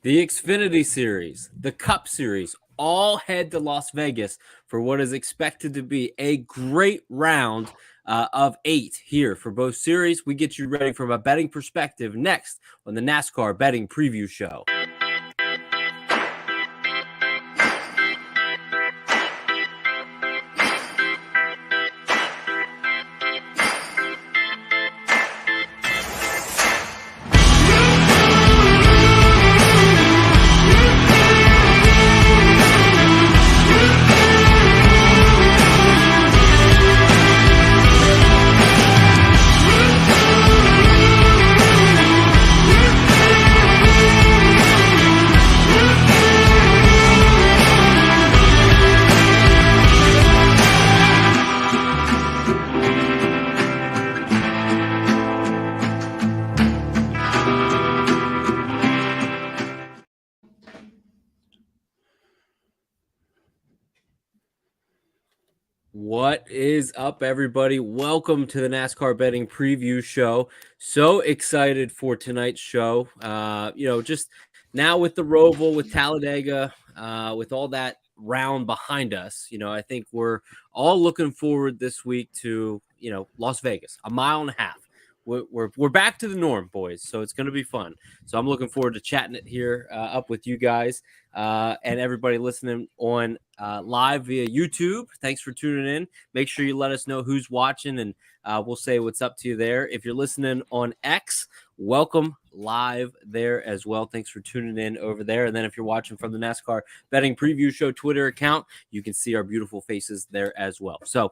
the Xfinity Series, the Cup Series, all head to Las Vegas for what is expected to be a great round of 8 here for both series. We get you ready from a betting perspective next on the NASCAR Betting Preview Show. What is up, everybody? Welcome to the NASCAR Betting Preview Show. So excited for tonight's show. Just now with the Roval, with Talladega, with all that round behind us, I think we're all looking forward this week to, Las Vegas, a mile and a half. We're back to the norm, boys, so it's going to be fun. So I'm looking forward to chatting it here up with you guys and everybody listening on live via YouTube. Thanks for tuning in. Make sure you let us know who's watching, and we'll say what's up to you there. If you're listening on X, welcome live there as well. Thanks for tuning in over there. And then if you're watching from the NASCAR Betting Preview Show Twitter account, you can see our beautiful faces there as well. So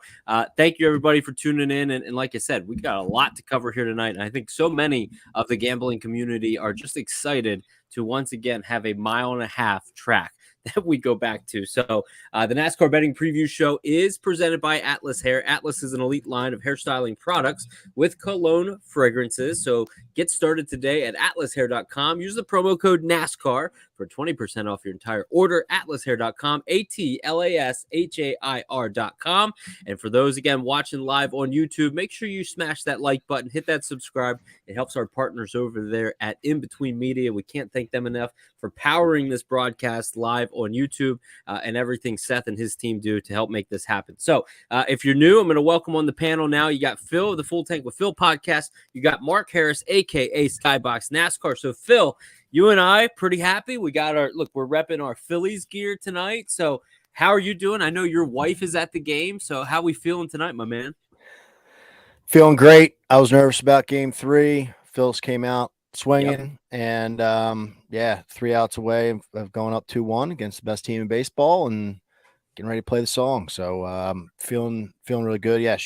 thank you, everybody, for tuning in. And like I said, we got a lot to cover here tonight. And I think so many of the gambling community are just excited to once again have a mile and a half track that we go back to. So the NASCAR Betting Preview Show is presented by Atlas Hair. Atlas is an elite line of hairstyling products with cologne fragrances. So get started today at atlashair.com. Use the promo code NASCAR for 20% off your entire order. atlashair.com, ATLASHAIR.com. And for those, again, watching live on YouTube, make sure you smash that like button, hit that subscribe. It helps our partners over there at In Between Media. We can't thank them enough for powering this broadcast live on YouTube and everything Seth and his team do to help make this happen. So if you're new, I'm going to welcome on the panel now. You got Phil, the Full Tank with Phil podcast. You got Mark Harris, a.k.a. SKYBOX NASCAR. So, Phil, you and I pretty happy. We got we're repping our Phillies gear tonight. So how are you doing? I know your wife is at the game. So how are we feeling tonight, my man? Feeling great. I was nervous about game 3. Phil's came out swinging, and 3 outs away of going up 2-1 against the best team in baseball and getting ready to play the song. So feeling really good. Yeah,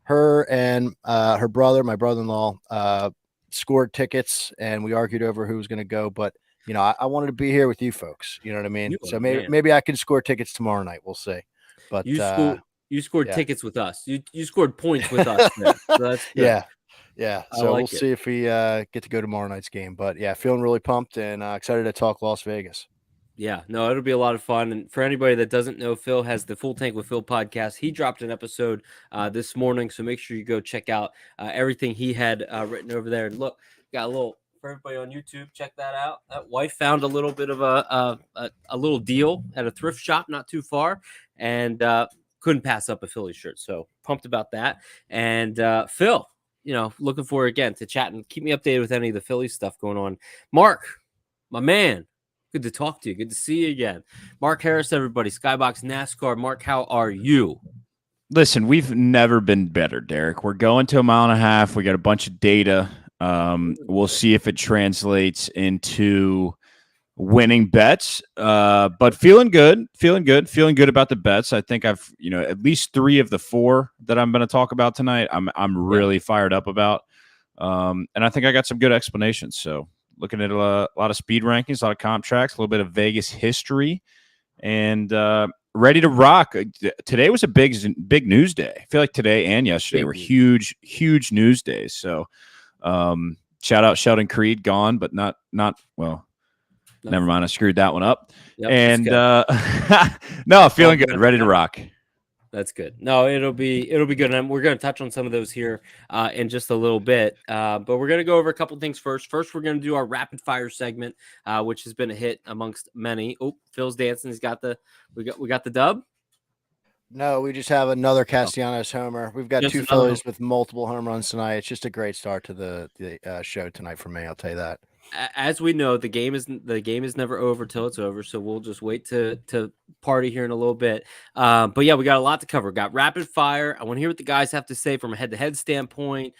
her and her brother, my brother-in-law, scored tickets, and we argued over who was going to go. But I wanted to be here with you folks. You know what I mean? So maybe I can score tickets tomorrow night. We'll see. But you scored tickets with us. You scored points with us. So that's good. Yeah. So we'll see if we get to go to tomorrow night's game. But yeah, feeling really pumped and excited to talk Las Vegas. Yeah, no, it'll be a lot of fun. And for anybody that doesn't know, Phil has the Full Tank with Phil podcast. He dropped an episode this morning, so make sure you go check out everything he had written over there. And look, got a little for everybody on YouTube. Check that out. That wife found a little bit of a little deal at a thrift shop not too far, and couldn't pass up a Philly shirt. So pumped about that. And Phil, looking forward again to chatting. Keep me updated with any of the Philly stuff going on. Mark, my man. Good to talk to you. Good to see you again. Mark Harris, everybody. SKYBOX NASCAR. Mark, how are you? Listen, we've never been better, Derek. We're going to a mile and a half. We got a bunch of data. We'll see if it translates into winning bets. But feeling good about the bets. I think I've, at least 3 of the 4 that I'm going to talk about tonight. I'm really fired up about. And I think I got some good explanations. So looking at a lot of speed rankings, a lot of comp tracks, a little bit of Vegas history, and ready to rock. Today was a big news day. I feel like today and yesterday were huge news days. So shout out Sheldon Creed, gone, but not well. Never mind, I screwed that one up. Yep, and no, feeling good, ready to rock. That's good. No, it'll be good. And we're going to touch on some of those here in just a little bit. But we're going to go over a couple things first. First, we're going to do our rapid fire segment, which has been a hit amongst many. Oh, Phil's dancing. He's got we got the dub. No, we just have another Castellanos homer. We've got Just two another Phillies with multiple home runs tonight. It's just a great start to the show tonight for me. I'll tell you that. As we know, the game is never over till it's over. So we'll just wait to party here in a little bit. But yeah, we got a lot to cover. Got rapid fire. I want to hear what the guys have to say from a head-to-head standpoint,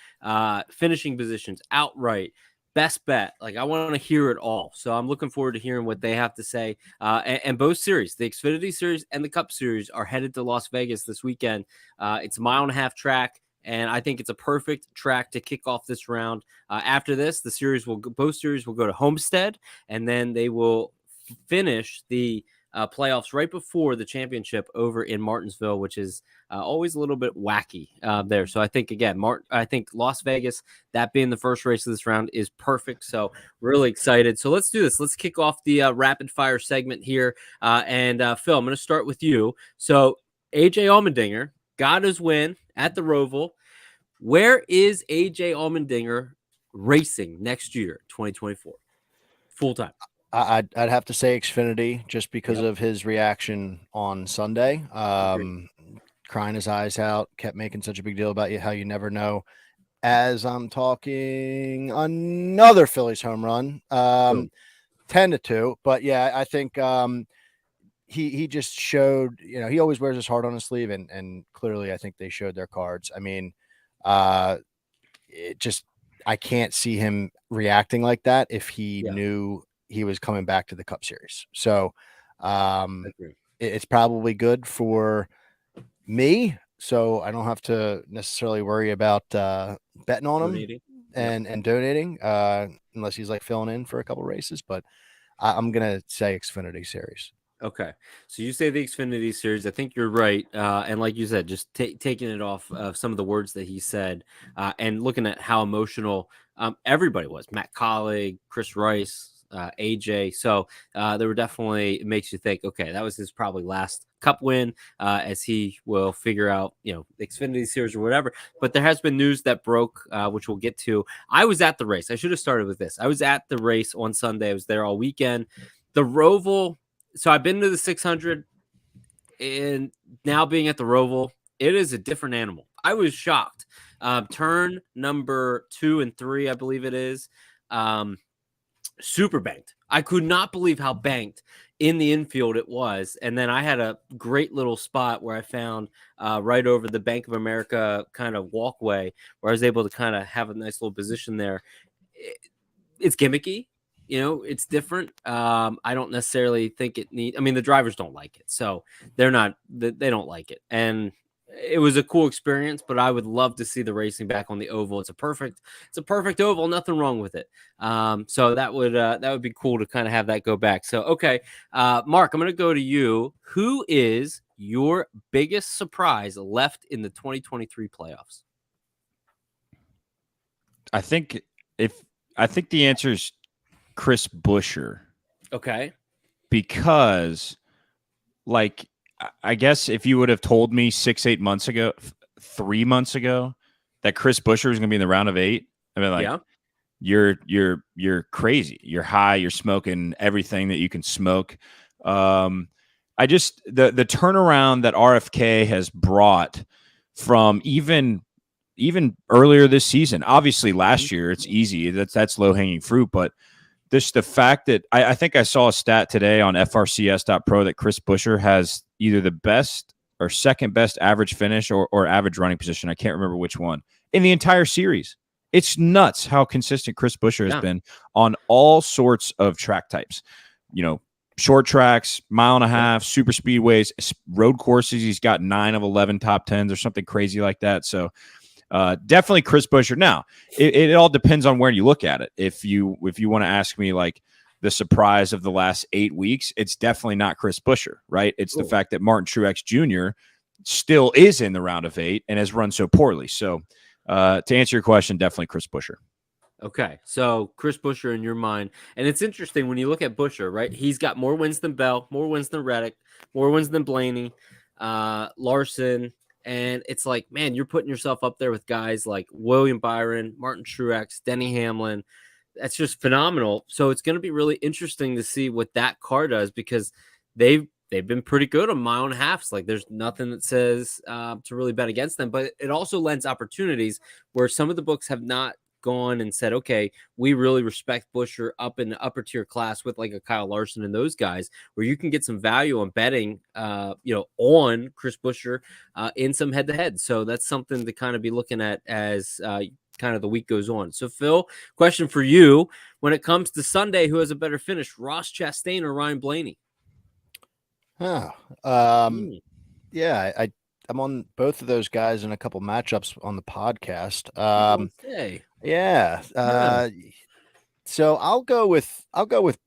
finishing positions, outright, best bet. Like, I want to hear it all. So I'm looking forward to hearing what they have to say. And both series, the Xfinity Series and the Cup Series, are headed to Las Vegas this weekend. It's a 1.5 mile track. And I think it's a perfect track to kick off this round. After this, both series will go to Homestead, and then they will finish the playoffs right before the championship over in Martinsville, which is always a little bit wacky there. So I think, again, I think Las Vegas, that being the first race of this round, is perfect. So really excited. So let's do this. Let's kick off the rapid fire segment here. And Phil, I'm going to start with you. So AJ Allmendinger got his win at the Roval. Where is AJ Allmendinger racing next year, 2024, full time? I'd have to say Xfinity just because of his reaction on Sunday. Crying his eyes out, kept making such a big deal about how you never know. As I'm talking, another Phillies home run, 10-2. But yeah, I think he just showed, he always wears his heart on his sleeve, and clearly I think they showed their cards. I mean, I can't see him reacting like that if he knew he was coming back to the Cup Series. So it's probably good for me, so I don't have to necessarily worry about betting on him and donating unless he's like filling in for a couple races. But I'm gonna say Xfinity Series. Okay, so you say the Xfinity Series. I think you're right, and like you said, just taking it off of some of the words that he said, and looking at how emotional everybody was. Matt Collig, Chris Rice, AJ. So there were definitely, it makes you think, okay, that was his probably last Cup win, as he will figure out, the Xfinity Series or whatever. But there has been news that broke, which we'll get to. I was at the race. I should have started with this. I was at the race on Sunday. I was there all weekend. The Roval. So I've been to the 600, and now being at the Roval, it is a different animal. I was shocked. Turn number 2 and 3, I believe it is, super banked. I could not believe how banked in the infield it was. And then I had a great little spot where I found right over the Bank of America kind of walkway where I was able to kind of have a nice little position there. It's gimmicky. It's different. I don't necessarily think the drivers don't like it. So they don't like it. And it was a cool experience, but I would love to see the racing back on the oval. It's a perfect oval. Nothing wrong with it. So that would be cool to kind of have that go back. So, okay. Mark, I'm going to go to you. Who is your biggest surprise left in the 2023 playoffs? I think the answer is Chris Buescher. Okay. Because, I guess if you would have told me 3 months ago that Chris Buescher was going to be in the round of 8, I mean, you're crazy. You're high. You're smoking everything that you can smoke. The turnaround that RFK has brought from even earlier this season. Obviously, last year it's easy. That's low hanging fruit, but the fact that I think I saw a stat today on FRCS.pro that Chris Buescher has either the best or second best average finish or average running position. I can't remember which one in the entire series. It's nuts how consistent Chris Buescher has been on all sorts of track types. Short tracks, 1.5 mile, super speedways, road courses. He's got 9 of 11 top 10s or something crazy like that. So definitely Chris Buescher. Now, it all depends on where you look at it. If you want to ask me like the surprise of the last 8 weeks, it's definitely not Chris Buescher, right? It's the fact that Martin Truex Jr. still is in the round of 8 and has run so poorly. So to answer your question, definitely Chris Buescher. Okay, so Chris Buescher in your mind. And it's interesting when you look at Buescher, right? He's got more wins than Bell, more wins than Reddick, more wins than Blaney. Larson. And it's like, man, you're putting yourself up there with guys like William Byron, Martin Truex, Denny Hamlin. That's just phenomenal. So it's going to be really interesting to see what that car does, because they've been pretty good on mile and a halfs. Like, there's nothing that says to really bet against them, but it also lends opportunities where some of the books have not gone and said, okay, we really respect Buescher up in the upper tier class with like a Kyle Larson and those guys, where you can get some value on betting, on Chris Buescher in some head to head. So that's something to kind of be looking at as kind of the week goes on. So Phil, question for you: when it comes to Sunday, who has a better finish, Ross Chastain or Ryan Blaney? Yeah, I'm on both of those guys in a couple matchups on the podcast. So I'll go with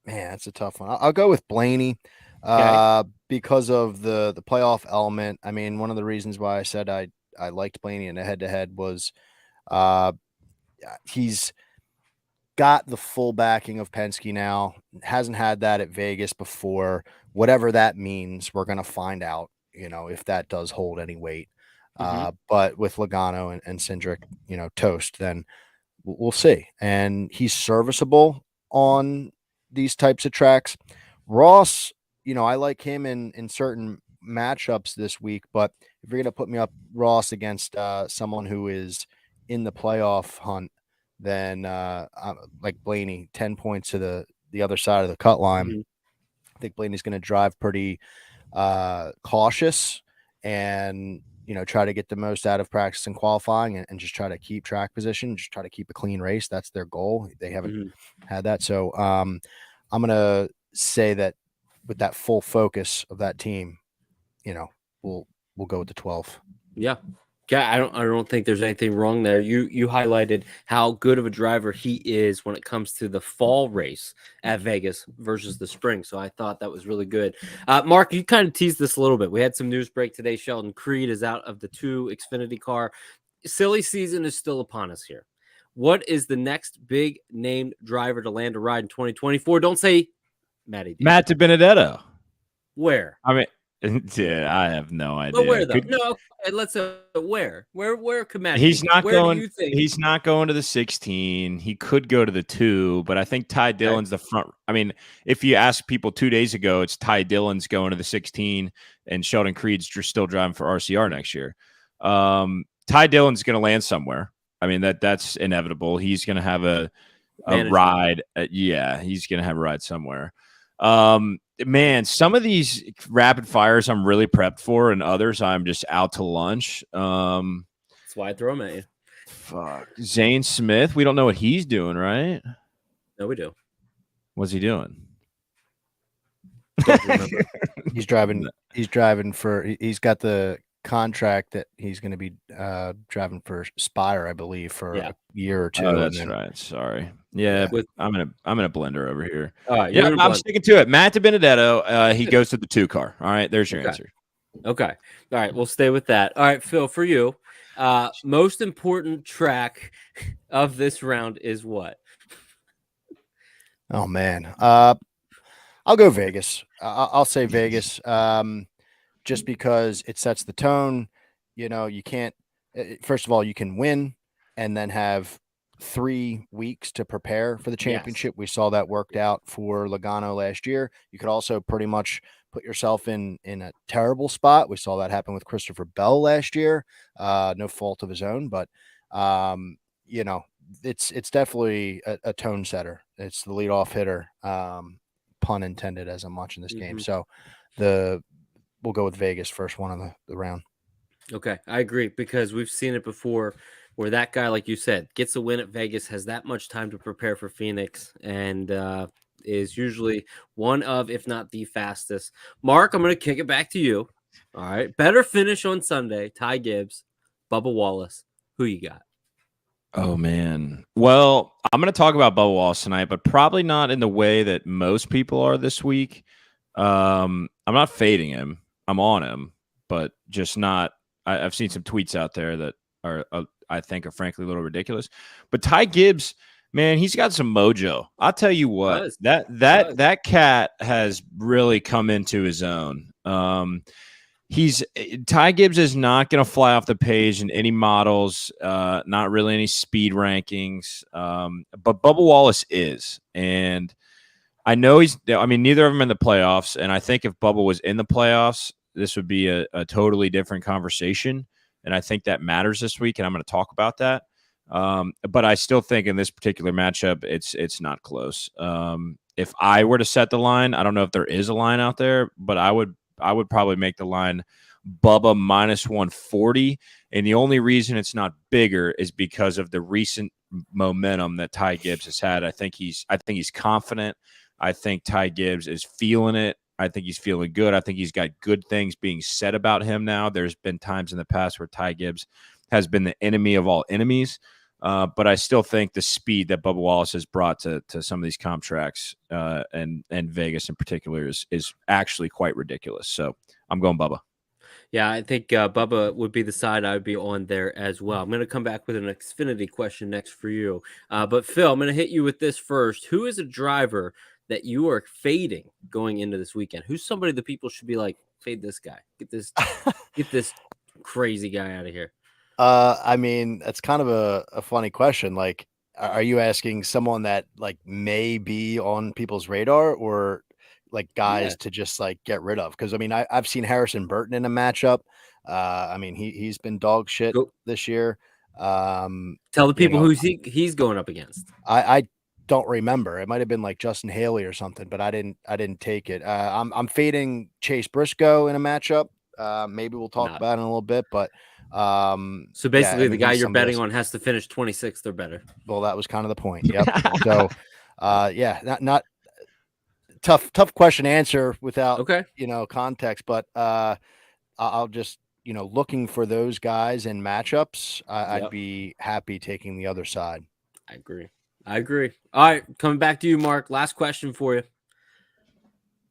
man, that's a tough one. I'll go with Blaney because of the playoff element. I mean, one of the reasons why I said I liked Blaney in a head-to-head was he's got the full backing of Penske now. Hasn't had that at Vegas before. Whatever that means, we're going to find out, if that does hold any weight. But with Logano and Cindric, toast, then we'll see. And he's serviceable on these types of tracks. Ross, I like him in certain matchups this week, but if you're going to put me up Ross against someone who is in the playoff hunt, then like Blaney, 10 points to the other side of the cut line. I think Blaney's going to drive pretty cautious and, try to get the most out of practice and qualifying and just try to keep track position, just try to keep a clean race. That's their goal. They haven't had that. So I'm going to say that with that full focus of that team, we'll go with the 12. Yeah. Yeah, I don't think there's anything wrong there. You highlighted how good of a driver he is when it comes to the fall race at Vegas versus the spring. So I thought that was really good. Mark, you kind of teased this a little bit. We had some news break today. Sheldon Creed is out of the 2 Xfinity car. Silly season is still upon us here. What is the next big named driver to land a ride in 2024? Don't say Matty D. Matt DiBenedetto. Where? I mean, yeah, I have no idea. But where though? No, okay, let's where could Matt? He's not where going. Do you think? He's not going to the 16. He could go to the 2, but I think Ty Dillon's the front. I mean, if you ask people 2 days ago, it's Ty Dillon's going to the 16, and Sheldon Creed's still driving for RCR next year. Ty Dillon's going to land somewhere. I mean, that's inevitable. He's going to have a ride. He's going to have a ride somewhere. Man, some of these rapid fires I'm really prepped for, and others I'm just out to lunch. That's why I throw them at you. Fuck. Zane Smith, we don't know what he's doing, right? No, we do. What's he doing? Don't remember. He's got the contract that he's going to be driving for Spire, I believe, for a year or 2. Oh, that's right. Sorry. Yeah, I'm in a blender over here. All right, I'm sticking to it. Matt DiBenedetto, he goes to the 2 car. All right, there's your answer. Okay. All right, we'll stay with that. All right, Phil, for you, most important track of this round is what? Oh man, I'll go Vegas. I'll say Vegas, just because it sets the tone. You can't. First of all, you can win and then have 3 weeks to prepare for the championship. Yes. We saw that worked out for Logano last year. You could also pretty much put yourself in a terrible spot. We saw that happen with Christopher Bell last year. No fault of his own, but it's definitely a tone setter. It's the leadoff hitter, pun intended, as I'm watching this game. So we'll go with Vegas first one of the round. Okay, I agree, because we've seen it before where that guy, like you said, gets a win at Vegas, has that much time to prepare for Phoenix, and is usually one of, if not the fastest. Mark, I'm going to kick it back to you. All right, better finish on Sunday, Ty Gibbs, Bubba Wallace. Who you got? Oh, man. Well, I'm going to talk about Bubba Wallace tonight, but probably not in the way that most people are this week. I'm not fading him. I'm on him, but just not. I've seen some tweets out there that are, I think, are frankly a little ridiculous. But Ty Gibbs, man, he's got some mojo. I'll tell you what, that cat has really come into his own. Ty Gibbs is not going to fly off the page in any models, not really any speed rankings. But Bubba Wallace is, and I know neither of them in the playoffs. And I think if Bubba was in the playoffs, this would be a totally different conversation. And I think that matters this week. And I'm going to talk about that. But I still think in this particular matchup, it's not close. If I were to set the line, I don't know if there is a line out there, but I would probably make the line Bubba minus 140. And the only reason it's not bigger is because of the recent momentum that Ty Gibbs has had. I think he's confident. I think Ty Gibbs is feeling it. I think he's feeling good. I think he's got good things being said about him now. There's been times in the past where Ty Gibbs has been the enemy of all enemies. But I still think the speed that Bubba Wallace has brought to some of these comp tracks and Vegas in particular is actually quite ridiculous. So I'm going Bubba. Yeah, I think Bubba would be the side I would be on there as well. I'm going to come back with an Xfinity question next for you. But Phil, I'm going to hit you with this first. Who is a driver that you are fading going into this weekend? Who's somebody that people should be like, fade this guy, get this crazy guy out of here? I mean, that's kind of a funny question. Like, are you asking someone that like may be on people's radar, or like guys to just like get rid of? Because I mean, I've seen Harrison Burton in a matchup. I mean, he's been dog shit this year. Tell the people who he's going up against. I don't remember. It might have been like Justin Haley or something, but I didn't take it. I'm fading Chase Briscoe in a matchup. Maybe we'll talk about it in a little bit, but so basically the guy you're betting on has to finish 26th or better. Well, that was kind of the point. Yep. So not tough question to answer without context, but I'll just looking for those guys in matchups. I'd be happy taking the other side. I agree. All right, coming back to you, Mark. Last question for you.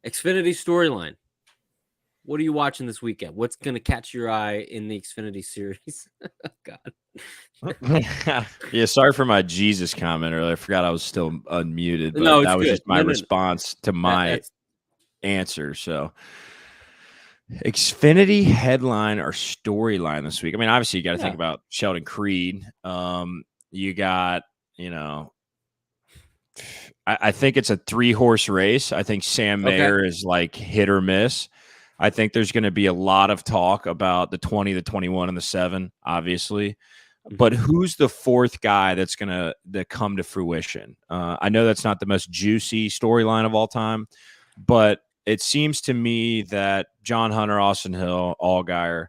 Xfinity storyline. What are you watching this weekend? What's going to catch your eye in the Xfinity series? God. Yeah, sorry for my Jesus comment earlier. I forgot I was still unmuted, but that was just my response to my answer. So, Xfinity headline or storyline this week. I mean, obviously, you got to think about Sheldon Creed. You got, I think it's a 3-horse race. I think Sam Mayer is like hit or miss. I think there's going to be a lot of talk about the 20, the 21, and the 7, obviously. But who's the fourth guy that's going to come to fruition? I know that's not the most juicy storyline of all time, but it seems to me that John Hunter, Austin Hill, Allgaier,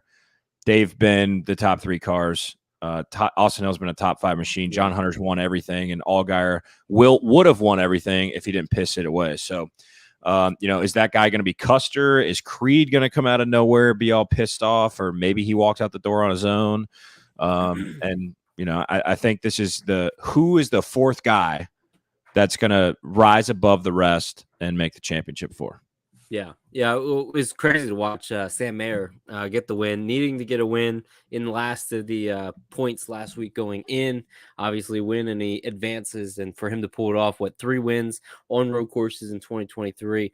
they've been the top 3 cars. Austin Hill's been a top 5 machine. John Hunter's won everything, and Allgaier would have won everything if he didn't piss it away. So, is that guy going to be Custer? Is Creed going to come out of nowhere, be all pissed off, or maybe he walked out the door on his own? I think this is who is the fourth guy that's going to rise above the rest and make the championship 4. Yeah. It was crazy to watch Sam Mayer get the win, needing to get a win in the last of the points last week going in, obviously win and he advances. And for him to pull it off, 3 wins on road courses in 2023.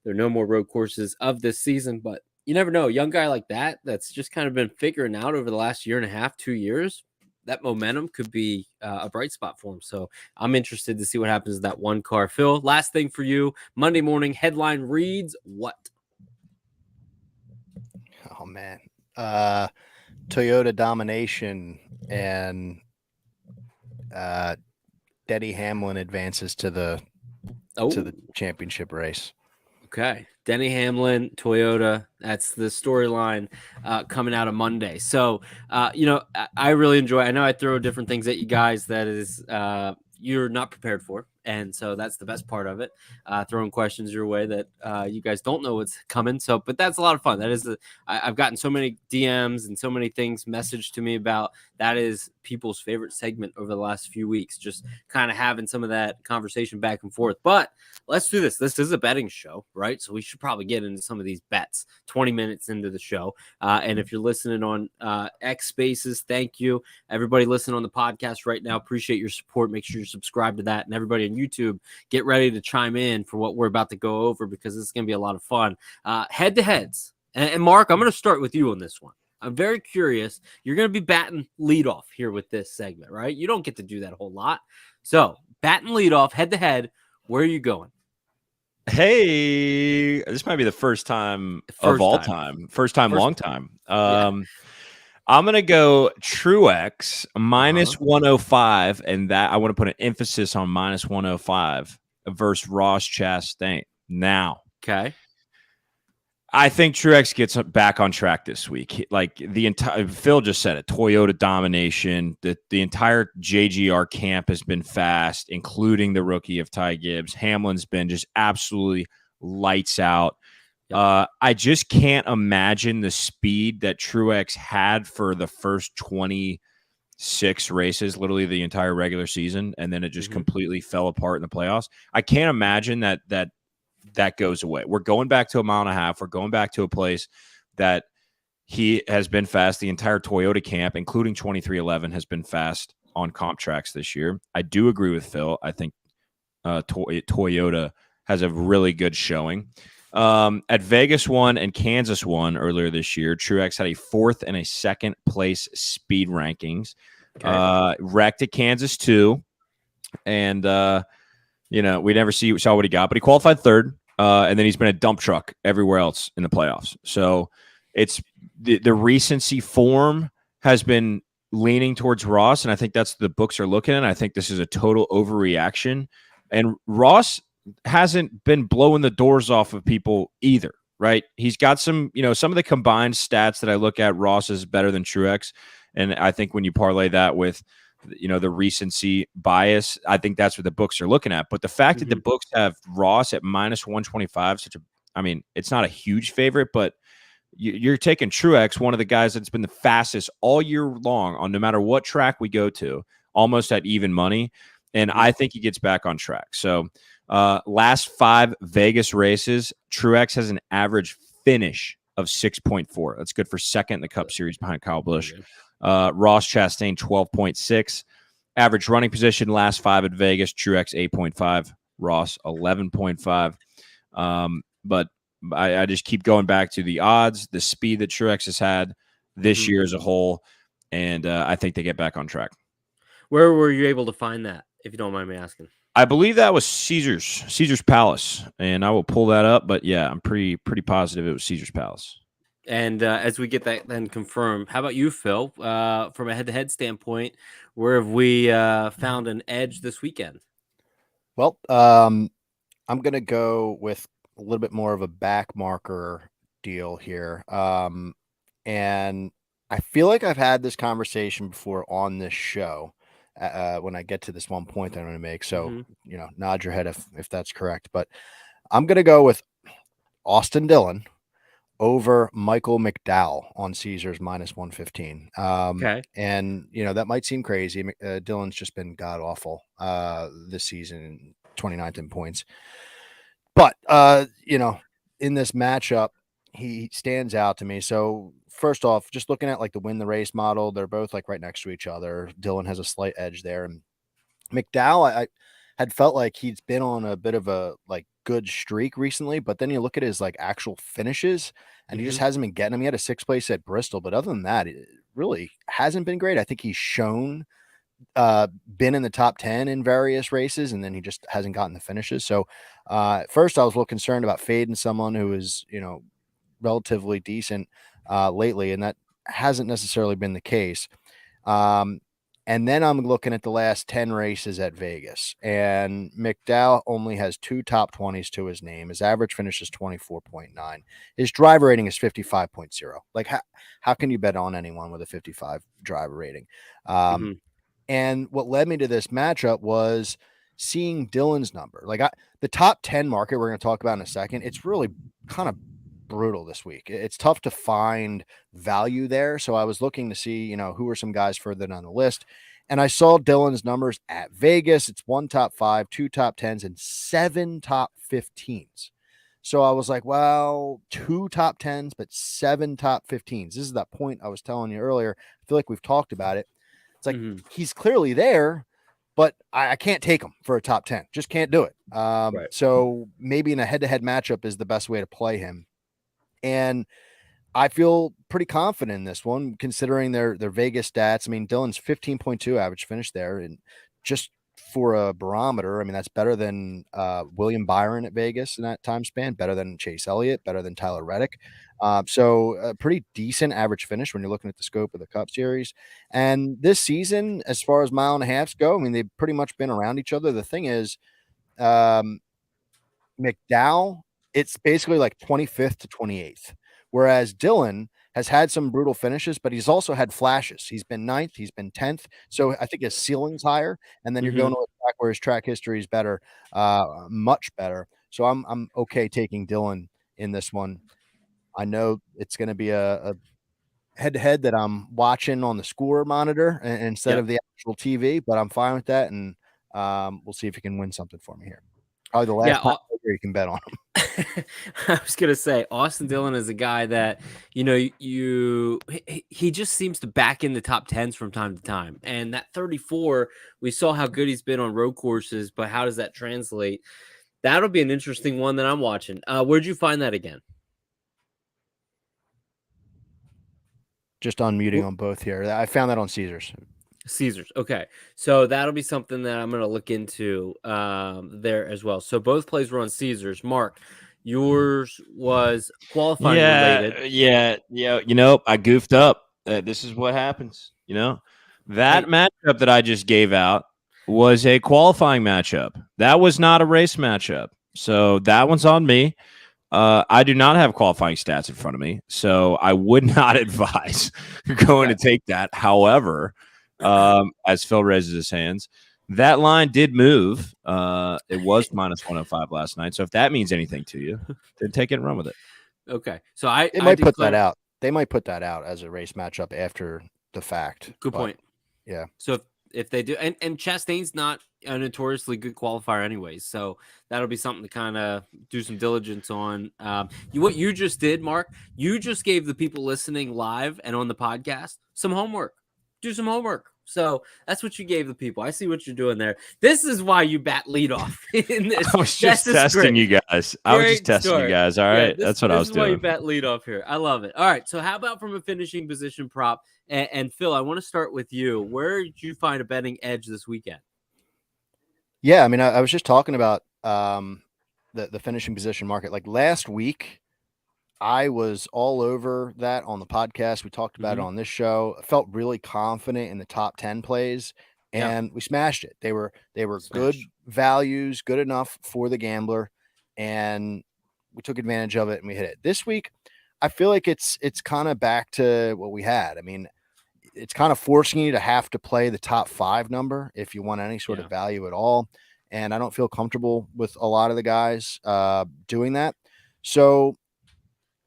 There are no more road courses of this season, but you never know. A young guy like that's just kind of been figuring out over the last year and a half, 2 years, that momentum could be a bright spot for him. So I'm interested to see what happens to that one car. Phil, last thing for you. Monday morning headline reads what? Oh, man. Toyota domination and Denny Hamlin advances to the championship race. Okay. Denny Hamlin, Toyota. That's the storyline coming out of Monday. So, I really enjoy. I know I throw different things at you guys that is you're not prepared for. And so that's the best part of it. Throwing questions your way that you guys don't know what's coming. So, but that's a lot of fun. That is I've gotten so many DMs and so many things messaged to me about that is people's favorite segment over the last few weeks, just kind of having some of that conversation back and forth. But let's do this. This is a betting show, right? So we should probably get into some of these bets 20 minutes into the show. And if you're listening on X Spaces, thank you. Everybody listening on the podcast right now, appreciate your support. Make sure you're subscribed to that. And everybody on YouTube, get ready to chime in for what we're about to go over because this is going to be a lot of fun. Head-to-heads And Mark, I'm going to start with you on this one. I'm very curious. You're going to be batting leadoff here with this segment, right? You don't get to do that a whole lot. So, batting leadoff, head to head. Where are you going? Hey, this might be the first time of all time. First time, long time. I'm going to go Truex minus 105, and that I want to put an emphasis on minus 105 versus Ross Chastain. Now, okay, I think Truex gets back on track this week. Like the entire Phil just said it, Toyota domination. The entire JGR camp has been fast, including the rookie of Ty Gibbs. Hamlin's been just absolutely lights out. I just can't imagine the speed that Truex had for the first 26 races, literally the entire regular season, and then it just completely fell apart in the playoffs. I can't imagine that goes away. We're going back to a mile and a half. We're going back to a place that he has been fast. The entire Toyota camp, including 2311, has been fast on comp tracks this year. I do agree with Phil. I think Toyota has a really good showing. At Vegas 1 and Kansas 1 earlier this year, Truex had a 4th and a 2nd place speed rankings. Wrecked at Kansas 2. And, we never saw what he got, but he qualified 3rd. And then he's been a dump truck everywhere else in the playoffs. So it's the recency form has been leaning towards Ross. And I think that's the books are looking at. I think this is a total overreaction. And Ross hasn't been blowing the doors off of people either, right? He's got some of the combined stats that I look at, Ross is better than Truex. And I think when you parlay that with, the recency bias, I think that's what the books are looking at. But the fact that the books have Ross at minus 125, it's not a huge favorite, but you're taking Truex, one of the guys that's been the fastest all year long on no matter what track we go to, almost at even money. And I think he gets back on track. So last 5 Vegas races, Truex has an average finish of 6.4. That's good for 2nd in the Cup Series behind Kyle Busch. Ross Chastain, 12.6. Average running position last 5 at Vegas, Truex 8.5, Ross 11.5. But I just keep going back to the odds, the speed that Truex has had this year as a whole, and I think they get back on track. Where were you able to find that, if you don't mind me asking? I believe that was Caesar's Palace, and I will pull that up. But yeah, I'm pretty positive it was Caesar's Palace. And as we get that then confirmed, how about you, Phil? From a head-to-head standpoint, where have we found an edge this weekend? Well, I'm going to go with a little bit more of a back marker deal here. And I feel like I've had this conversation before on this show when I get to this one point that I'm going to make. So, nod your head if that's correct. But I'm going to go with Austin Dillon over Michael McDowell on Caesars minus 115. And that might seem crazy. Dillon's just been god awful this season, 29th in points. But in this matchup, he stands out to me. So first off, just looking at like the win the race model, they're both like right next to each other. Dillon has a slight edge there, and McDowell, I had felt like he's been on a bit of a like good streak recently, but then you look at his like actual finishes and he just hasn't been getting them. He had a 6th place at Bristol, but other than that, it really hasn't been great. I think he's shown been in the top 10 in various races, and then he just hasn't gotten the finishes. So at first I was a little concerned about fading someone who is, relatively decent lately, and that hasn't necessarily been the case. And then I'm looking at the last 10 races at Vegas, and McDowell only has 2 top 20s to his name. His average finish is 24.9. His driver rating is 55.0. Like how can you bet on anyone with a 55 driver rating? And what led me to this matchup was seeing Dillon's number. Like the top 10 market we're going to talk about in a second, it's really kind of brutal this week. It's tough to find value there. So I was looking to see, who are some guys further down the list. And I saw Dillon's numbers at Vegas. It's 1 top 5, 2 top 10s, and 7 top 15s. So I was like, well, 2 top 10s, but 7 top 15s. This is that point I was telling you earlier. I feel like we've talked about it. It's like he's clearly there, but I can't take him for a top 10. Just can't do it. So maybe in a head-to-head matchup is the best way to play him. And I feel pretty confident in this one, considering their Vegas stats. I mean, Dylan's 15.2 average finish there, and just for a barometer, I mean, that's better than William Byron at Vegas in that time span, better than Chase Elliott, better than Tyler Reddick. So a pretty decent average finish when you're looking at the scope of the Cup Series. And this season, as far as mile and a halves go, I mean, they've pretty much been around each other. The thing is, um, McDowell, it's basically like 25th to 28th. Whereas Dylan has had some brutal finishes, but he's also had flashes. He's been 9th, he's been 10th. So I think his ceiling's higher. And then you're going to a track where his track history is better, much better. So I'm okay taking Dylan in this one. I know it's going to be a head-to-head that I'm watching on the score monitor instead of the actual TV, but I'm fine with that. And we'll see if he can win something for me here. Probably the last time you can bet on him. I was gonna say Austin Dillon is a guy that he just seems to back in the top 10s from time to time, and that 34, we saw how good he's been on road courses, but how does that translate? That'll be an interesting one that I'm watching. Where'd you find that again? Just unmuting on both here. I found that on Caesars. Okay, so that'll be something that I'm going to look into there as well. So both plays were on Caesars. Mark, yours was qualifying related. Yeah. I goofed up. This is what happens. That matchup that I just gave out was a qualifying matchup. That was not a race matchup. So that one's on me. I do not have qualifying stats in front of me, so I would not advise going to take that. However, as Phil raises his hands, that line did move. It was minus 105 last night. So if that means anything to you, then take it and run with it. Okay. So they might put that out. They might put that out as a race matchup after the fact. Good point. Yeah. So if they do, and Chastain's not a notoriously good qualifier anyways, so that'll be something to kind of do some diligence on. What you just did, Mark, you just gave the people listening live and on the podcast some homework. Do some homework. So that's what you gave the people. I see what you're doing there. This is why you bat leadoff in this. I was just testing you guys. All right. That's what I was doing. This is why you bat leadoff here. I love it. All right. So how about from a finishing position prop? And Phil, I want to start with you. Where did you find a betting edge this weekend? Yeah, I mean, I was just talking about the finishing position market. Like last week, I was all over that on the podcast. We talked about it on this show. I felt really confident in the top 10 plays, and we smashed it. They were good values, good enough for the gambler, and we took advantage of it and we hit it. This week, I feel like it's kind of back to what we had. I mean, it's kind of forcing you to have to play the top 5 number if you want any sort of value at all. And I don't feel comfortable with a lot of the guys doing that. So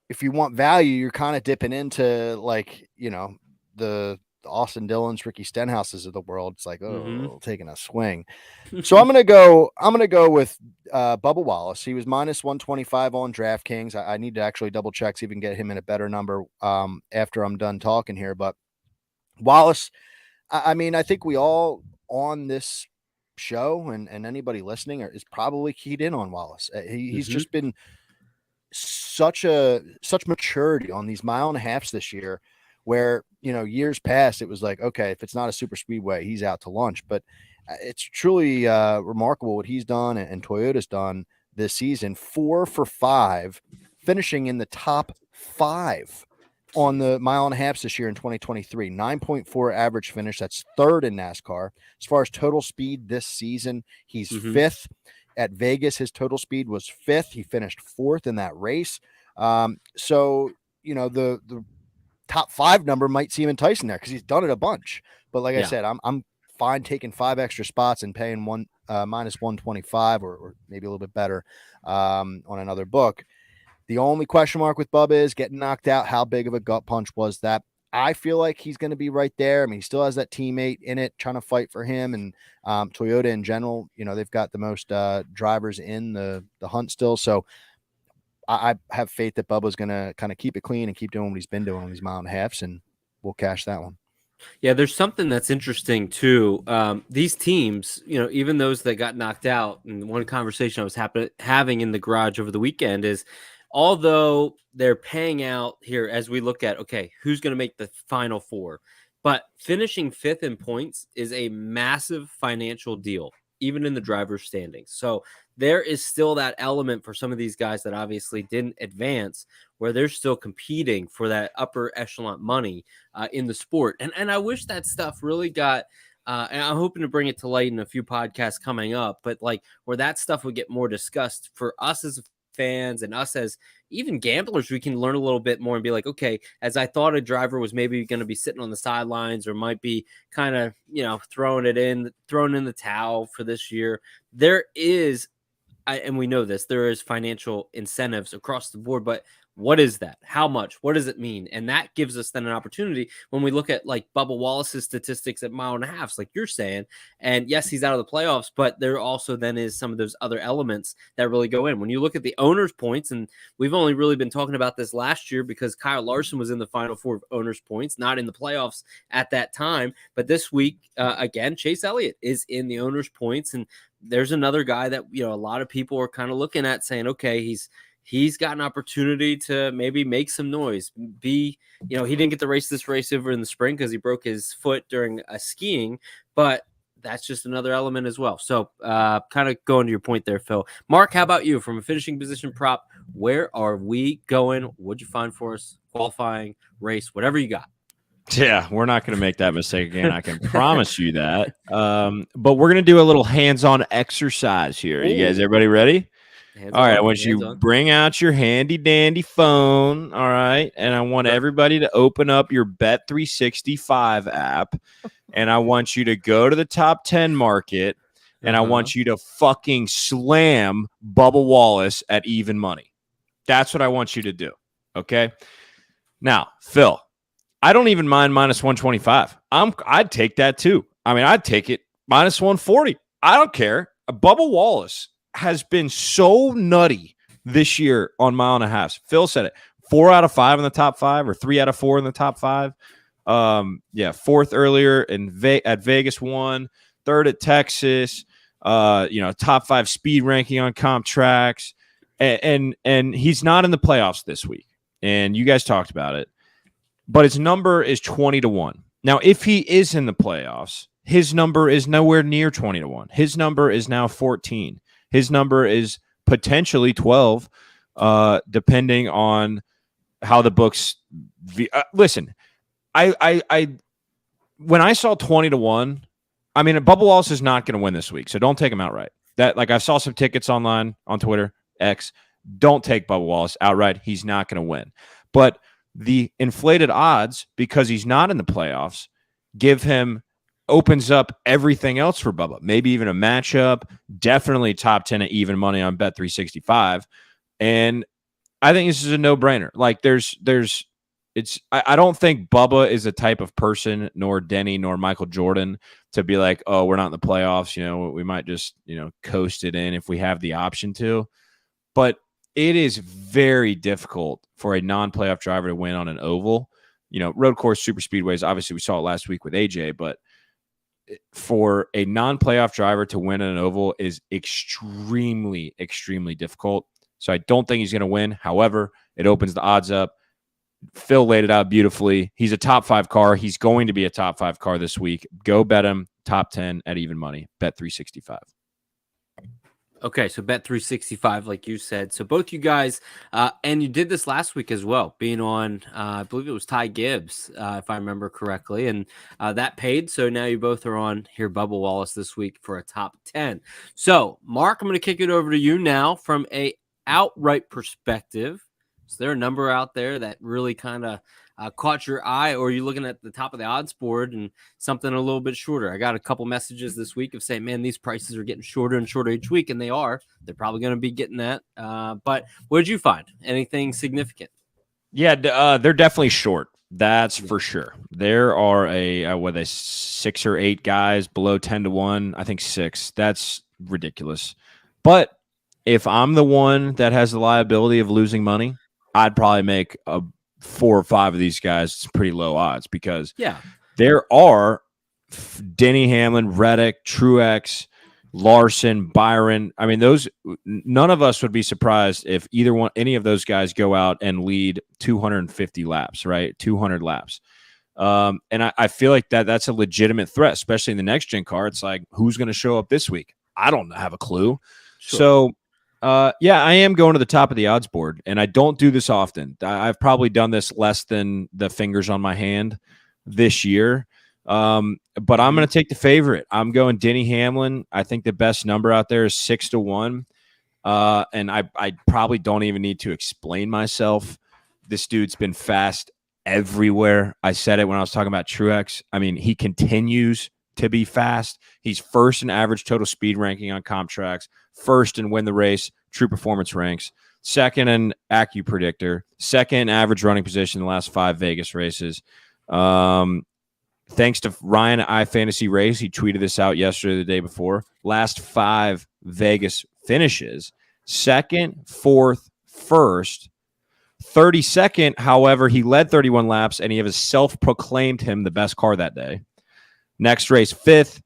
if you want value, you're kind of dipping into the Austin Dillons, Ricky Stenhouses of the world. It's like, taking a swing. So I'm gonna go with Bubba Wallace. He was minus 125 on DraftKings. I need to actually double check, see if we can get him in a better number after I'm done talking here. But Wallace, I mean, I think we all on this show and anybody listening is probably keyed in on Wallace. He's just been such maturity on these mile and a halves this year, where years past it was like, okay, if it's not a super speedway, he's out to lunch. But it's truly remarkable what he's done and Toyota's done this season. 4 for 5, finishing in the top 5 on the mile and a half this year in 2023. 9.4 average finish. That's 3rd in NASCAR. As far as total speed this season, he's 5th. At Vegas, his total speed was 5th. He finished 4th in that race. So, the top 5 number might seem enticing there because he's done it a bunch. But like I said, I'm fine taking 5 extra spots and paying minus 125 or maybe a little bit better on another book. The only question mark with Bubba is getting knocked out. How big of a gut punch was that? I feel like he's going to be right there. I mean, he still has that teammate in it trying to fight for him. And Toyota in general, they've got the most drivers in the hunt still. So I have faith that Bubba's going to kind of keep it clean and keep doing what he's been doing on these mile and a halves, and we'll cash that one. Yeah, there's something that's interesting too. These teams, even those that got knocked out, and one conversation I was having in the garage over the weekend is although they're paying out here as we look at, okay, who's going to make the final four? But finishing fifth in points is a massive financial deal, even in the driver's standings. So there is still that element for some of these guys that obviously didn't advance, where they're still competing for that upper echelon money in the sport. And I wish that stuff really got, and I'm hoping to bring it to light in a few podcasts coming up, but like where that stuff would get more discussed for us as fans and us as even gamblers. We can learn a little bit more and be like, okay, as I thought a driver was maybe going to be sitting on the sidelines or might be kind of, throwing in the towel for this year, there is, and we know this, there is financial incentives across the board, but what is that? How much? What does it mean? And that gives us then an opportunity when we look at like Bubba Wallace's statistics at mile and a half, like you're saying. And yes, he's out of the playoffs, but there also then is some of those other elements that really go in. When you look at the owners' points, and we've only really been talking about this last year because Kyle Larson was in the final four of owners' points, not in the playoffs at that time. But this week, again, Chase Elliott is in the owners' points. And there's another guy that, a lot of people are kind of looking at saying, okay, he's got an opportunity to maybe make some noise. He didn't get to race this race over in the spring because he broke his foot during a skiing, but that's just another element as well. So kind of going to your point there, Phil. Mark, how about you from a finishing position prop? Where are we going? What'd you find for us? Qualifying, race, whatever you got. Yeah, we're not going to make that mistake again. I can promise you that. But we're going to do a little hands-on exercise here. You guys, everybody ready? All right, I want you to bring out your handy-dandy phone, all right? And I want everybody to open up your Bet365 app, and I want you to go to the top 10 market, and I want you to fucking slam Bubba Wallace at even money. That's what I want you to do, okay? Now, Phil, I don't even mind minus 125. I'd take that too. I mean, I'd take it minus 140. I don't care. Bubba Wallace has been so nutty this year on mile and a half. Phil said it. 4 out of 5 in the top 5, or 3 out of 4 in the top 5. Fourth earlier at Vegas 1, third at Texas. Top 5 speed ranking on comp tracks, and he's not in the playoffs this week. And you guys talked about it. But his number is 20-1. Now, if he is in the playoffs, his number is nowhere near 20-1. His number is now 14. His number is potentially 12, depending on how the books. Listen, I when I saw 20-1, I mean, Bubba Wallace is not going to win this week, so don't take him outright. I saw some tickets online on Twitter X. Don't take Bubba Wallace outright. He's not going to win, but the inflated odds, because he's not in the playoffs, opens up everything else for Bubba. Maybe even a matchup, definitely top 10 at even money on Bet365. And I think this is a no-brainer. Like I don't think Bubba is the type of person, nor Denny, nor Michael Jordan, to be like, oh, we're not in the playoffs. We might just, coast it in if we have the option to. But it is very difficult for a non-playoff driver to win on an oval. Road course, super speedways, obviously we saw it last week with AJ, but for a non-playoff driver to win on an oval is extremely, extremely difficult. So I don't think he's going to win. However, it opens the odds up. Phil laid it out beautifully. He's a top 5 car. He's going to be a top 5 car this week. Go bet him top 10 at even money. Bet365. Okay, so Bet365, like you said. So both you guys, and you did this last week as well, being on, I believe it was Ty Gibbs, if I remember correctly, and that paid. So now you both are on here, Bubba Wallace, this week for a top 10. So, Mark, I'm going to kick it over to you now from a outright perspective. Is there a number out there that really kind of caught your eye, or are you looking at the top of the odds board and something a little bit shorter? I got a couple messages this week of saying, man, these prices are getting shorter and shorter each week, and they are. They're probably going to be getting that. But what did you find? Anything significant? Yeah, they're definitely short. That's for sure. There are 6 or 8 guys below 10-1. I think 6. That's ridiculous. But if I'm the one that has the liability of losing money, I'd probably make 4 or 5 of these guys pretty low odds, because there are Denny Hamlin, Reddick, Truex, Larson, Byron. I mean, none of us would be surprised if any of those guys go out and lead 250 laps, right? 200 laps. And I feel like that's a legitimate threat, especially in the next gen car. It's like, who's going to show up this week? I don't have a clue. Sure. So, yeah, I am going to the top of the odds board, and I don't do this often. I've probably done this less than the fingers on my hand this year. But I'm going to take the favorite. I'm going Denny Hamlin. I think the best number out there is 6-1. And I probably don't even need to explain myself. This dude's been fast everywhere. I said it when I was talking about Truex. I mean, he continues to be fast. He's first in average total speed ranking on comp tracks, first in win the race, true performance ranks, second in AccuPredictor, second in average running position in the last 5 Vegas races. Thanks to Ryan iFantasy Race, he tweeted this out yesterday, the day before. Last 5 Vegas finishes, second, fourth, first, 32nd. However, he led 31 laps, and he has self-proclaimed him the best car that day. Next race, 5th,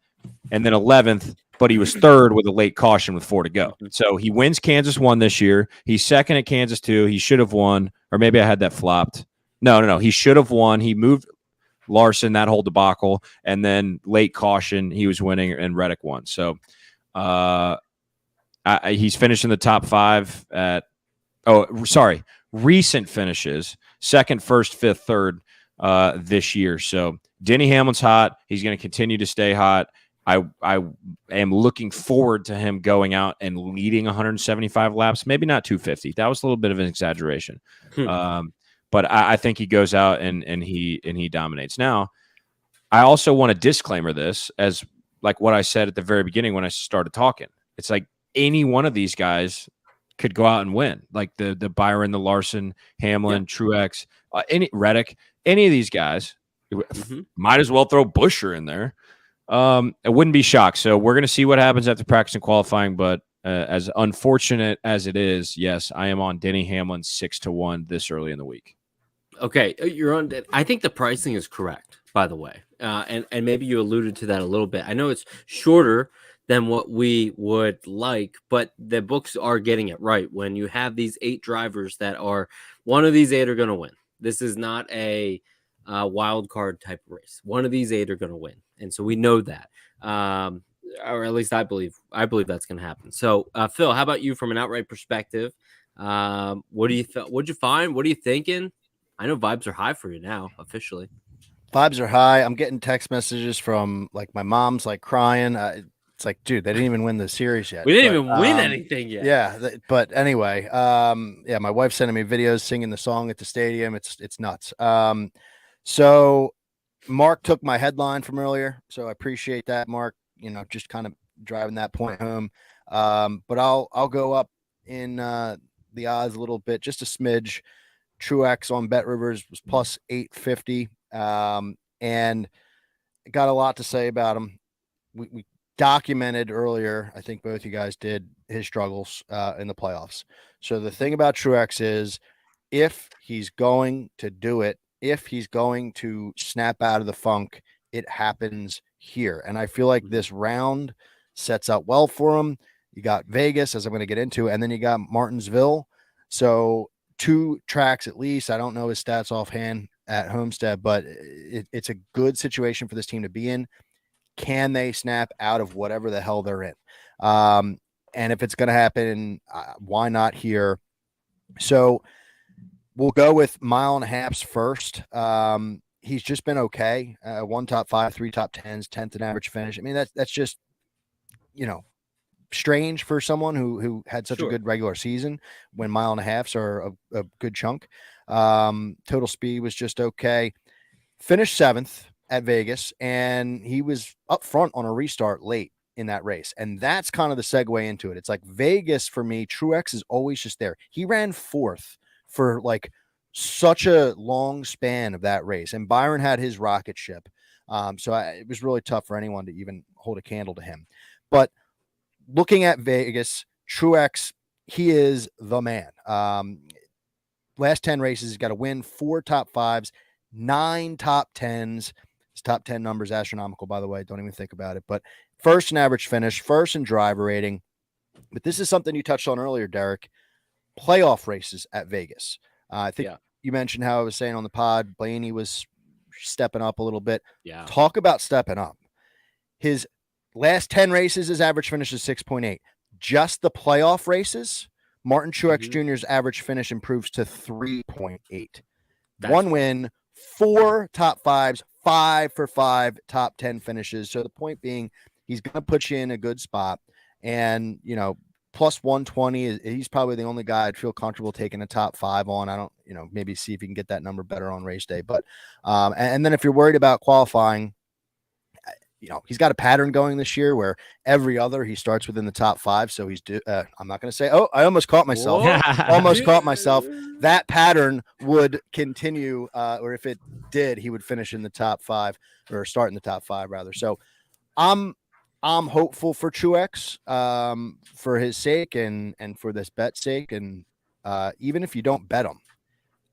and then 11th, but he was 3rd with a late caution with 4 to go. So he wins Kansas 1 this year. He's 2nd at Kansas 2. He should have won, or maybe I had that flopped. No. He should have won. He moved Larson, that whole debacle, and then late caution, he was winning, and Reddick won. So he's finished in the top 5 at recent finishes, 2nd, 1st, 5th, 3rd this year. So Denny Hamlin's hot. He's going to continue to stay hot. I am looking forward to him going out and leading 175 laps, maybe not 250. That was a little bit of an exaggeration. But I think he goes out and he dominates. Now, I also want to disclaimer this as like what I said at the very beginning when I started talking. It's like any one of these guys could go out and win, like the Byron, the Larson, Hamlin, Truex, any Reddick, any of these guys. Might as well throw Buescher in there. It wouldn't be shocked. So we're going to see what happens after practice and qualifying. But as unfortunate as it is, yes, I am on Denny Hamlin 6-1 this early in the week. Okay, you're on. I think the pricing is correct, by the way, and maybe you alluded to that a little bit. I know it's shorter than what we would like, but the books are getting it right. When you have these 8 drivers that are, one of these 8 are going to win. This is not a wild card type of race. One of these 8 are going to win, and so we know that, or at least I believe that's going to happen. So, Phil, how about you from an outright perspective? What do you what'd you find? What are you thinking? I know vibes are high for you now, officially. Vibes are high. I'm getting text messages from like my mom's like crying. It's like, dude, they didn't even win the series yet. We didn't even win anything yet. Yeah, but anyway, my wife's sending me videos singing the song at the stadium. It's nuts. So Mark took my headline from earlier, so I appreciate that, Mark. Just kind of driving that point home. But I'll go up in the odds a little bit, just a smidge. Truex on Bet Rivers was plus 850, and got a lot to say about him. We documented earlier, I think both you guys did, his struggles in the playoffs. So the thing about Truex is, if he's going to do it, if he's going to snap out of the funk, it happens here. And I feel like this round sets up well for him. You got Vegas, as I'm going to get into, and then you got Martinsville. So 2 tracks at least. I don't know his stats offhand at Homestead, but it's a good situation for this team to be in. Can they snap out of whatever the hell they're in? And if it's going to happen, why not here? So we'll go with mile and a halfs first. He's just been okay. 1 top 5, 3 top 10s, 10th in average finish. I mean, that's just, strange for someone who had such a good regular season when mile and a halfs are a good chunk. Total speed was just okay. Finished 7th at Vegas, and he was up front on a restart late in that race. And that's kind of the segue into it. It's like Vegas for me, Truex is always just there. He ran 4th for like such a long span of that race. And Byron had his rocket ship. So it was really tough for anyone to even hold a candle to him. But looking at Vegas, Truex, he is the man. Last 10 races, he's got to win 4 top 5s, 9 top 10s. His top 10 numbers astronomical, by the way. Don't even think about it. But first in average finish, first in driver rating. But this is something you touched on earlier, Derek. Playoff races at Vegas. I think you mentioned how I was saying on the pod, Blaney was stepping up a little bit. Yeah. Talk about stepping up. His last 10 races, his average finish is 6.8. Just the playoff races, Martin Truex Jr.'s average finish improves to 3.8. One win, 4 top fives, 5 for 5 top 10 finishes. So the point being, he's going to put you in a good spot. And, you know, plus 120, he's probably the only guy I'd feel comfortable taking a top 5 on. I don't, you know, maybe see if you can get that number better on race day. But, and then if you're worried about qualifying, you know, he's got a pattern going this year where every other he starts within the top 5. So he's I'm not going to say, I almost caught myself. That pattern would continue, or if it did, he would finish in the top 5 or start in the top 5 rather. So I'm hopeful for Truex, for his sake and for this bet's sake. And even if you don't bet him,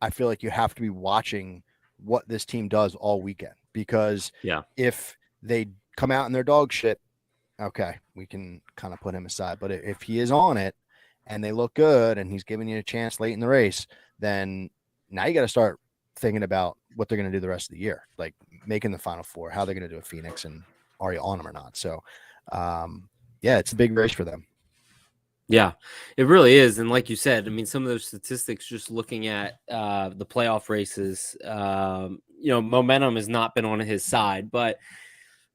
I feel like you have to be watching what this team does all weekend, because if they come out in their dog shit, okay, we can kind of put him aside. But if he is on it and they look good and he's giving you a chance late in the race, then now you got to start thinking about what they're going to do the rest of the year, like making the Final Four, how they're going to do at Phoenix, and are you on them or not? So, it's a big race for them. Yeah, it really is. And like you said, I mean, some of those statistics, just looking at the playoff races, you know, momentum has not been on his side, but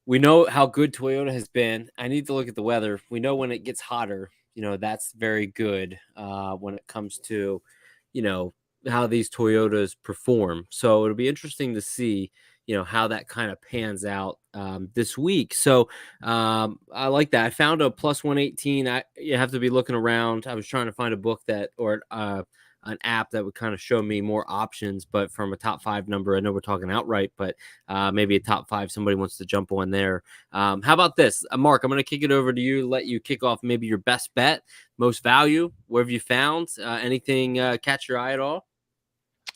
we know how good Toyota has been. I need to look at the weather. We know when it gets hotter, you know, that's very good when it comes to, you know, how these Toyotas perform. So it'll be interesting to see, you know, how that kind of pans out this week. So I like that. I found a plus 118. You have to be looking around. I was trying to find a book or an app that would kind of show me more options, but from a top 5 number, I know we're talking outright, but maybe a top 5, somebody wants to jump on there. How about this? Mark, I'm going to kick it over to you, let you kick off maybe your best bet, most value. Where have you found? Anything catch your eye at all?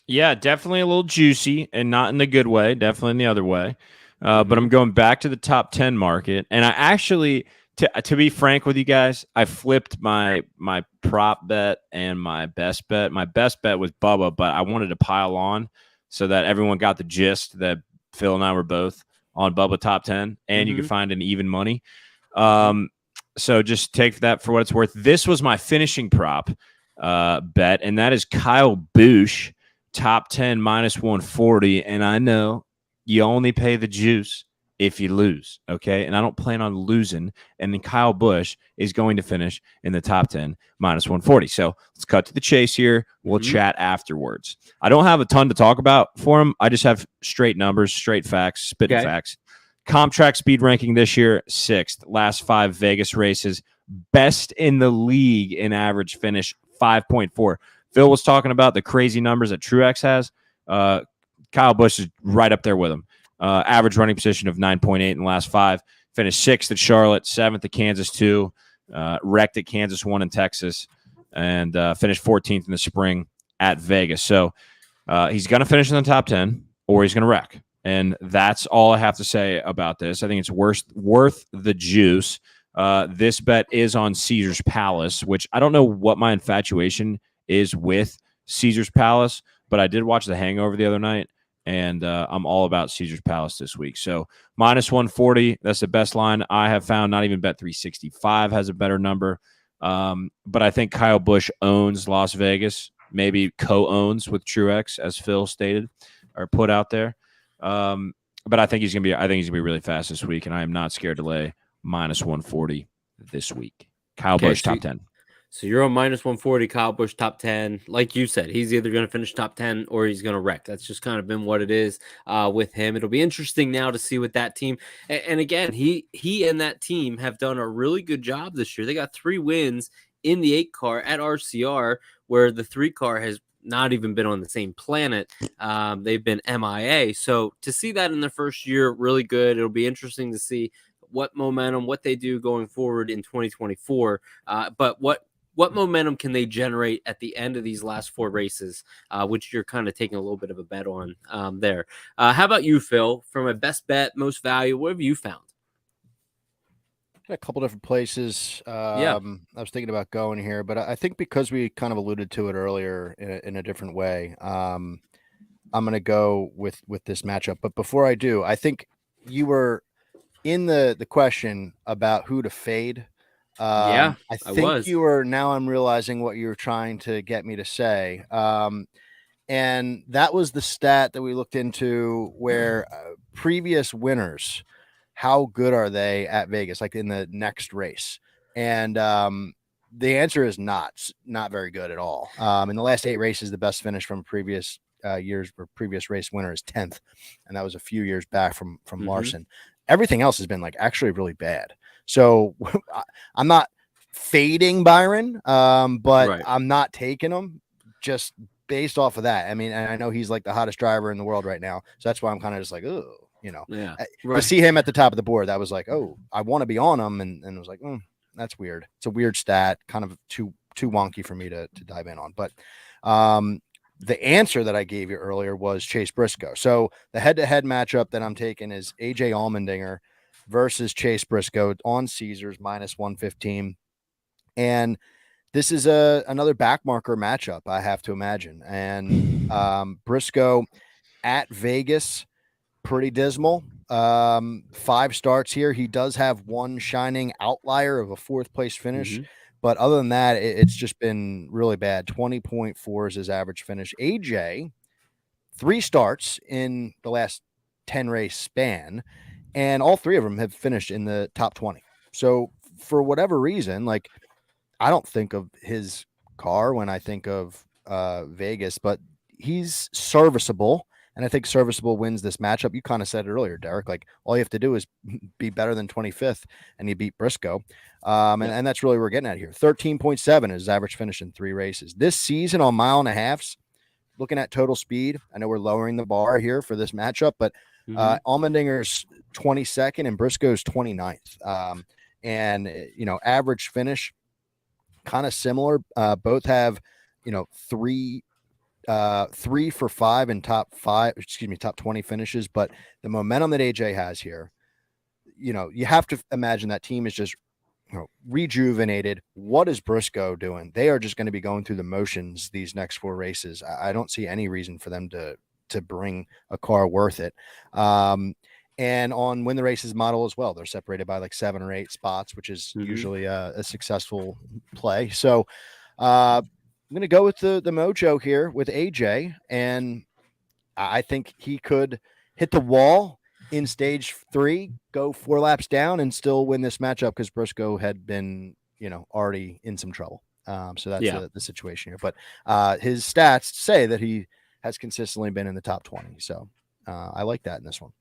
Yeah, definitely a little juicy, and not in the good way, definitely in the other way. But I'm going back to the top 10 market. And I actually, to be frank with you guys, I flipped my prop bet and my best bet. My best bet was Bubba, but I wanted to pile on so that everyone got the gist that Phil and I were both on Bubba top 10, and you could find an even money. So just take that for what it's worth. This was my finishing prop bet, and that is Kyle Busch, top 10 minus 140. And I know you only pay the juice if you lose, okay? And I don't plan on losing. And then Kyle Busch is going to finish in the top 10 minus 140. So let's cut to the chase here. We'll chat afterwards. I don't have a ton to talk about for him. I just have straight numbers, straight facts, spitting facts. Comp track speed ranking this year, 6th. Last 5 Vegas races, best in the league in average finish, 5.4. Phil was talking about the crazy numbers that Truex has. Kyle Busch is right up there with him. Average running position of 9.8 in the last 5. Finished 6th at Charlotte, 7th at Kansas 2, wrecked at Kansas 1 in Texas, and finished 14th in the spring at Vegas. So he's going to finish in the top 10, or he's going to wreck. And that's all I have to say about this. I think it's worth the juice. This bet is on Caesar's Palace, which I don't know what my infatuation is with Caesar's Palace, but I did watch The Hangover the other night, and I'm all about Caesar's Palace this week. So minus 140, that's the best line I have found. Not even Bet365 has a better number. But I think Kyle Busch owns Las Vegas, maybe co-owns with Truex, as Phil stated or put out there. But I think he's gonna be really fast this week, and I am not scared to lay minus 140 this week. Kyle Busch top 10. So you're on minus 140, Kyle Busch top 10. Like you said, he's either going to finish top 10 or he's going to wreck. That's just kind of been what it is with him. It'll be interesting now to see with that team. And again, he and that team have done a really good job this year. They got 3 wins in the 8 car at RCR, where the 3 car has not even been on the same planet. They've been MIA. So to see that in their first year, really good. It'll be interesting to see what momentum, what they do going forward in 2024. But what momentum can they generate at the end of these last 4 races, which you're kind of taking a little bit of a bet on there. How about you, Phil? From a best bet, most value, what have you found? a couple different places. I was thinking about going here, but I think because we kind of alluded to it earlier in a different way, I'm going to go with this matchup. But before I do, I think you were in the question about who to fade. Yeah, I I think was. you were. Now I'm realizing what you were trying to get me to say. And that was the stat that we looked into where previous winners, how good are they at Vegas, like in the next race? And the answer is not very good at all. In the last 8 races, the best finish from previous years or previous race winner is 10th. And that was a few years back from Larson. Everything else has been like actually really bad. So I'm not fading Byron, but Right. I'm not taking him just based off of that. I mean, and I know he's like the hottest driver in the world right now. So that's why I'm kind of just like, oh, Yeah. to Right. see him at the top of the board, that was like, oh, I want to be on him. And it was like, that's weird. It's a weird stat, kind of too wonky for me to dive in on. But the answer that I gave you earlier was Chase Briscoe. So the head-to-head matchup that I'm taking is AJ Allmendinger versus Chase Briscoe on Caesars -115. And this is another backmarker matchup, I have to imagine. And Briscoe at Vegas, pretty dismal. 5 starts here. He does have one shining outlier of a 4th place finish. But other than that, it's just been really bad. 20.4 is his average finish. AJ, 3 starts in the last 10 race span, and all 3 of them have finished in the top 20. So for whatever reason, like, I don't think of his car when I think of Vegas, but he's serviceable. And I think serviceable wins this matchup. You kind of said it earlier, Derek. Like, all you have to do is be better than 25th, and you beat Briscoe. And that's really what we're getting at here. 13.7 is his average finish in 3 races. This season on mile and a halves, looking at total speed, I know we're lowering the bar here for this matchup, but Allmendinger's 22nd and Briscoe's 29th. And, average finish, kind of similar. Both have, 3 for 5 in top 20 finishes. But the momentum that AJ has here, you have to imagine that team is just, rejuvenated. What is Briscoe doing? They are just going to be going through the motions these next 4 races. I don't see any reason for them to bring a car worth it. And on Win the Races model as well, they're separated by like 7 or 8 spots, which is usually a successful play. So I'm going to go with the mojo here with AJ, and I think he could hit the wall in stage 3, go 4 laps down, and still win this matchup because Briscoe had been, already in some trouble. So that's the situation here. But his stats say that he has consistently been in the top 20. So I like that in this one.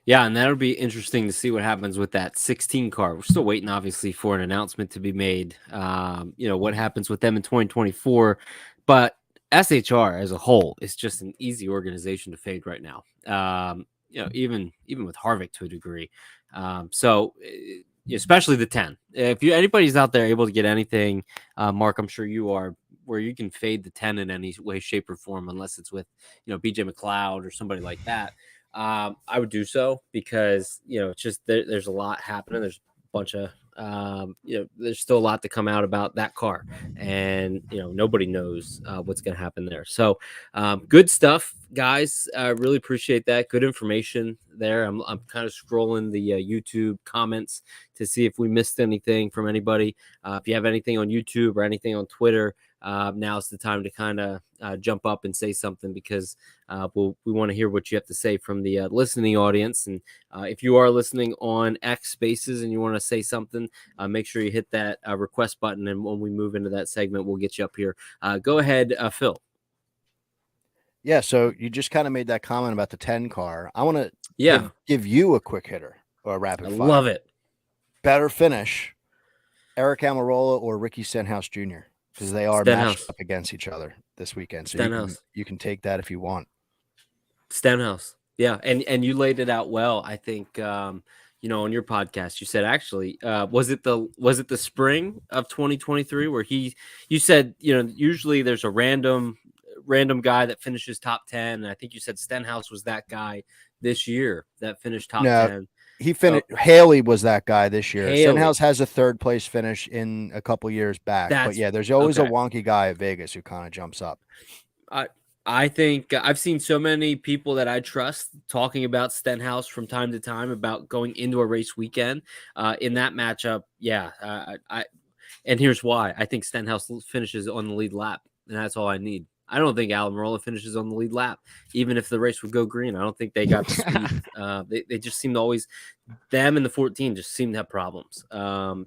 Yeah, and that'll be interesting to see what happens with that 16 car. We're still waiting, obviously, for an announcement to be made. What happens with them in 2024. But SHR as a whole is just an easy organization to fade right now. Even with Harvick to a degree. Especially the 10. If anybody's out there able to get anything, Mark, I'm sure you are, where you can fade the 10 in any way, shape, or form, unless it's with BJ McLeod or somebody like that. I would do so because it's just there's a lot happening. There's a bunch of there's still a lot to come out about that car, and nobody knows what's going to happen there. So good stuff, guys. Really appreciate that. Good information there. I'm kind of scrolling the YouTube comments to see if we missed anything from anybody. If you have anything on YouTube or anything on Twitter, now's the time to kind of jump up and say something, because we want to hear what you have to say from the listening audience. And if you are listening on X Spaces and you want to say something, make sure you hit that request button. And when we move into that segment, we'll get you up here. Go ahead, Phil. Yeah, so you just kind of made that comment about the 10 car. I want to give you a quick hitter or a rapid fire. Love it. Better finish, Eric Almirola or Ricky Stenhouse Jr., because they are matched up against each other this weekend. So you can take that if you want. Stenhouse. Yeah, and you laid it out well. I think on your podcast you said, actually, was it the spring of 2023 where you said usually there's a random guy that finishes top 10, and I think you said Stenhouse was that guy this year that finished top 10. He finished. Haley was that guy this year. Haley. Stenhouse has a third place finish in a couple years back. But yeah, there's always a wonky guy at Vegas who kind of jumps up. I think I've seen so many people that I trust talking about Stenhouse from time to time about going into a race weekend in that matchup. Yeah, and here's why. I think Stenhouse finishes on the lead lap, and that's all I need. I don't think Almirola finishes on the lead lap, even if the race would go green. I don't think they got the speed. They just seem to always, them and the 14 just seem to have problems.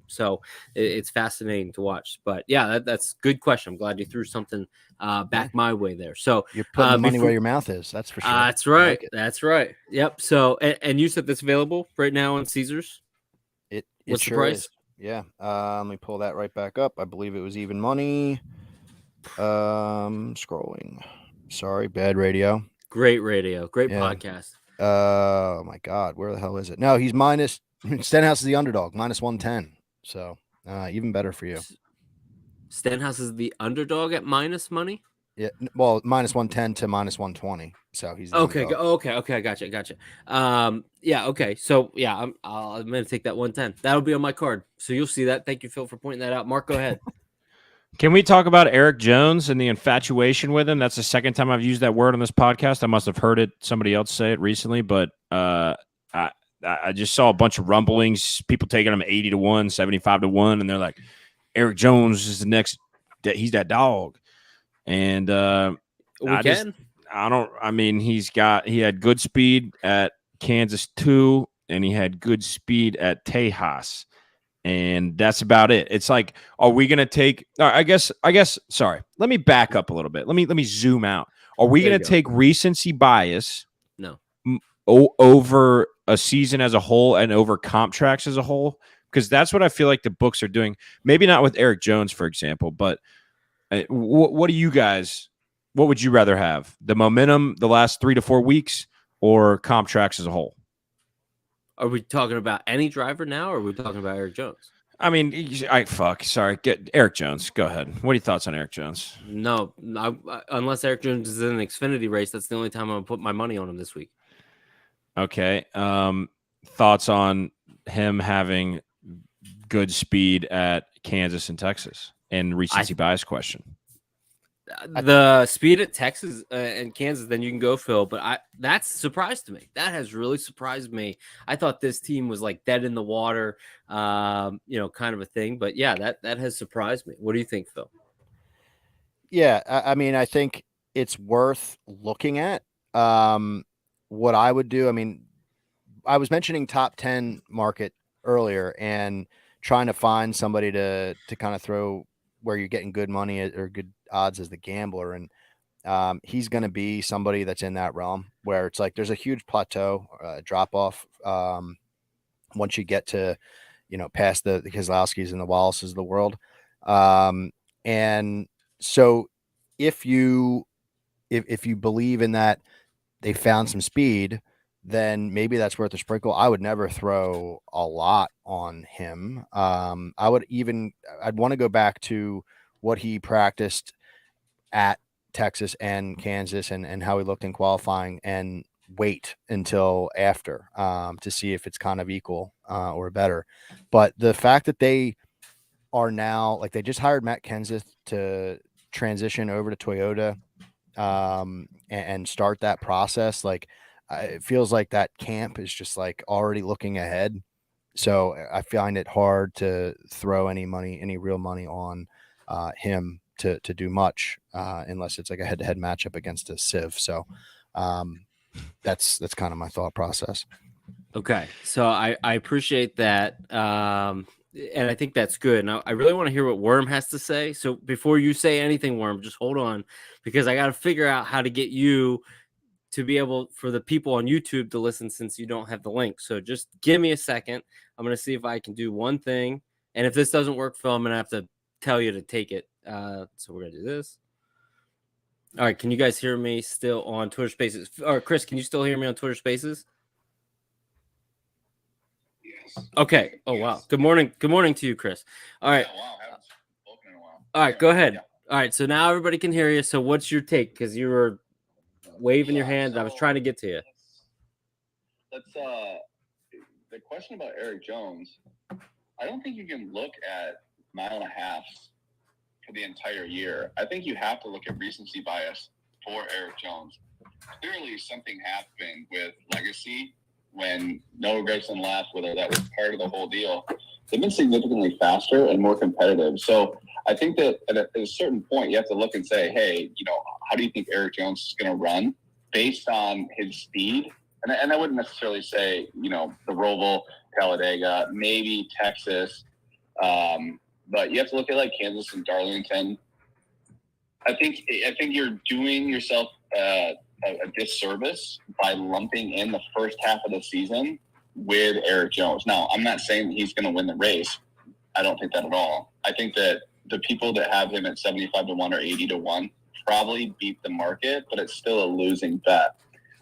So it's fascinating to watch. But yeah, that's a good question. I'm glad you threw something back my way there. So you're putting money where your mouth is. That's for sure. That's right. That's right. Yep. So and you said that's available right now on Caesars. What's the sure price? Is. Yeah. Let me pull that right back up. I believe it was even money. Scrolling. Sorry, bad radio. Great radio. Great podcast. Oh my God, where the hell is it? No, he's minus. Stenhouse is the underdog, minus 110. So even better for you. Stenhouse is the underdog at minus money. Yeah, well, minus 110 to minus 120. So he's okay. I gotcha. Yeah. Okay. So yeah, I'm gonna take that 110. That'll be on my card. So you'll see that. Thank you, Phil, for pointing that out. Mark, go ahead. Can we talk about Eric Jones and the infatuation with him? That's the second time I've used that word on this podcast. I must have heard somebody else say it recently, but I just saw a bunch of rumblings, people taking him 80 to 1, 75 to 1, and they're like, Eric Jones is the next, he's that dog. And he had good speed at Kansas 2, and he had good speed at Tejas. And that's about it. It's like, are we going to take? I guess. Sorry. Let me back up a little bit. Let me zoom out. Are we going to take recency bias? No. Over a season as a whole and over comp tracks as a whole, because that's what I feel like the books are doing. Maybe not with Eric Jones, for example, but what do you guys? What would you rather have? The momentum the last 3 to 4 weeks, or comp tracks as a whole? Are we talking about any driver now, or are we talking about Eric Jones? I mean, sorry. Get Eric Jones. Go ahead. What are your thoughts on Eric Jones? No, unless Eric Jones is in an Xfinity race, that's the only time I'm going to put my money on him this week. Okay. Thoughts on him having good speed at Kansas and Texas, and recency bias question. The speed at Texas and Kansas, then you can go, Phil. But that's surprised to me. That has really surprised me. I thought this team was like dead in the water, kind of a thing. But yeah, that has surprised me. What do you think, Phil? Yeah, I mean, I think it's worth looking at. What I would do, I mean, I was mentioning top 10 market earlier and trying to find somebody to kind of throw where you're getting good money or good odds as the gambler. And he's going to be somebody that's in that realm where it's like there's a huge plateau, drop off once you get to, past the Keselowskis and the Wallaces of the world. And so if you believe in that they found some speed, then maybe that's worth a sprinkle. I would never throw a lot on him. I'd want to go back to what he practiced at Texas and Kansas and how he looked in qualifying and wait until after to see if it's kind of equal or better. But the fact that they are now, like, they just hired Matt Kenseth to transition over to Toyota and start that process. Like, it feels like that camp is just like already looking ahead. So I find it hard to throw any real money on him to do much unless it's like a head-to-head matchup against a Civ. So that's kind of my thought process. Okay. So I appreciate that. And I think that's good. Now I really want to hear what Worm has to say. So before you say anything, Worm, just hold on, because I got to figure out how to get you to be able for the people on YouTube to listen, since you don't have the link. So just give me a second. I'm going to see if I can do one thing. And if this doesn't work, Phil, I'm going to have to tell you to take it. So we're going to do this. All right. Can you guys hear me still on Twitter Spaces? Or Chris, can you still hear me on Twitter Spaces? Yes. Okay. Oh, wow. Good morning. Good morning to you, Chris. All right. Yeah, wow. I haven't spoken in a while. All right. Go ahead. Yeah. All right. So now everybody can hear you. So what's your take? Because you were waving your hand. So I was trying to get to you. Let's the question about Eric Jones, I don't think you can look at 1.5 miles for the entire year. I think you have to look at recency bias for Eric Jones. Clearly, something happened with legacy when Noah Gragson left, whether that was part of the whole deal. They've been significantly faster and more competitive. So I think that at a certain point, you have to look and say, hey, how do you think Eric Jones is going to run based on his speed? And I wouldn't necessarily say, the Roval, Talladega, maybe Texas. But you have to look at like Kansas and Darlington. I think you're doing yourself a disservice by lumping in the first half of the season with Eric Jones. Now, I'm not saying that he's going to win the race. I don't think that at all. I think that the people that have him at 75 to 1 or 80 to 1 probably beat the market, but it's still a losing bet.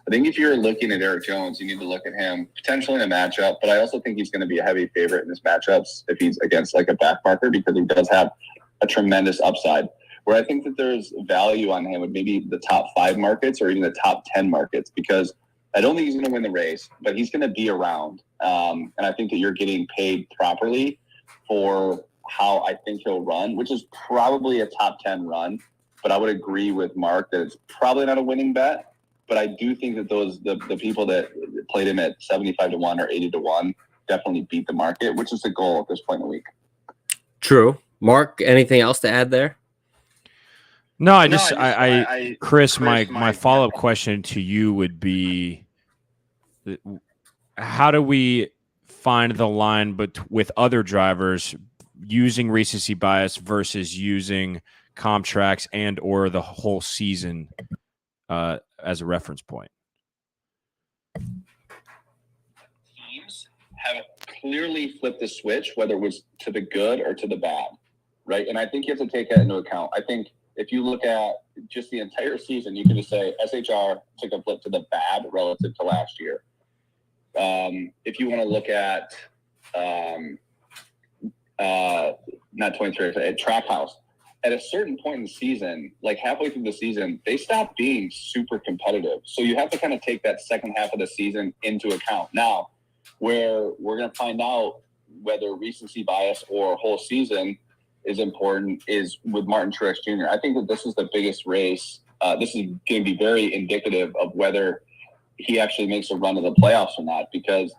I think if you're looking at Eric Jones, you need to look at him potentially in a matchup, but I also think he's going to be a heavy favorite in his matchups if he's against like a backmarker, because he does have a tremendous upside. Where I think that there's value on him with maybe the top 5 markets or even the top 10 markets, because I don't think he's going to win the race, but he's going to be around. And I think that you're getting paid properly for how I think he'll run, which is probably a top 10 run. But I would agree with Mark that it's probably not a winning bet. But I do think that the people that played him at 75 to 1 or 80 to 1 definitely beat the market, which is the goal at this point in the week. True. Mark, anything else to add there? No, Chris, my follow-up question to you would be, how do we find the line with other drivers using recency bias versus using comp tracks and or the whole season as a reference point? Teams have clearly flipped the switch, whether it was to the good or to the bad, right? And I think you have to take that into account. I think if you look at just the entire season, you can just say SHR took a flip to the bad relative to last year. If you want to look at not 23, at Trackhouse, at a certain point in the season, like halfway through the season, they stopped being super competitive. So you have to kind of take that second half of the season into account. Now, where we're going to find out whether recency bias or whole season is important is with Martin Truex Jr. I think that this is the biggest race. This is going to be very indicative of whether he actually makes a run to the playoffs or not, because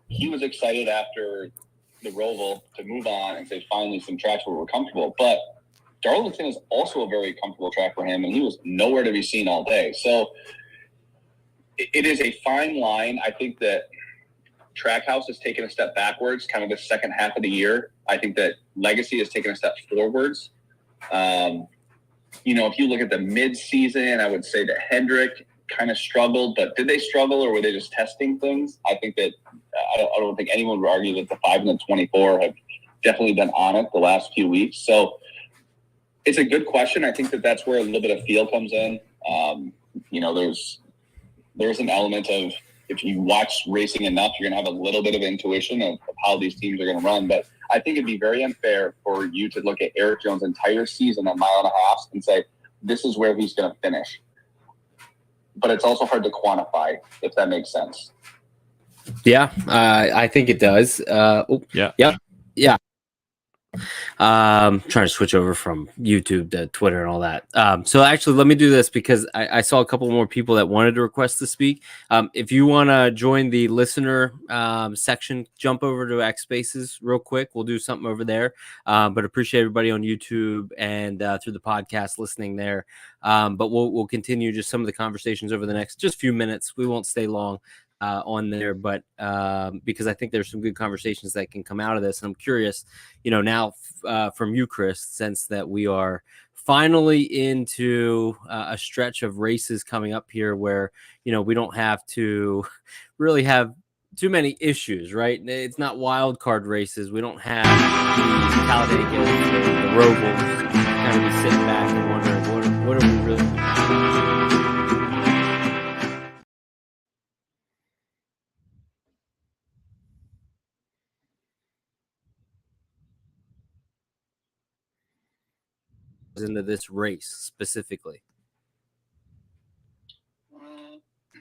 he was excited after the Roval to move on and say finally some tracks where we're comfortable. But Darlington is also a very comfortable track for him, and he was nowhere to be seen all day. So it is a fine line. I think that Trackhouse has taken a step backwards, kind of the second half of the year. I think that Legacy has taken a step forwards. If you look at the mid-season, I would say that Hendrick kind of struggled, but did they struggle or were they just testing things? I think that I don't think anyone would argue that the 5 and the 24 have definitely been on it the last few weeks. So it's a good question. I think that that's where a little bit of feel comes in. There's an element of, if you watch racing enough, you're going to have a little bit of intuition of how these teams are going to run. But I think it'd be very unfair for you to look at Eric Jones' entire season, 1.5 miles, and say, this is where he's going to finish. But it's also hard to quantify, if that makes sense. Yeah, I think it does. Yeah. Trying to switch over from YouTube to Twitter and all that. So actually, let me do this because I saw a couple more people that wanted to request to speak. If you want to join the listener section, jump over to X Spaces real quick. We'll do something over there. But appreciate everybody on YouTube and through the podcast listening there. But we'll continue just some of the conversations over the next just few minutes. We won't stay long on there, but because I think there's some good conversations that can come out of this. And I'm curious, now from you, Chris, since that we are finally into a stretch of races coming up here where, we don't have to really have too many issues, right? It's not wild card races. We don't have the Talladega, the Roval, kind of be sitting back and wondering what are we really into this race specifically.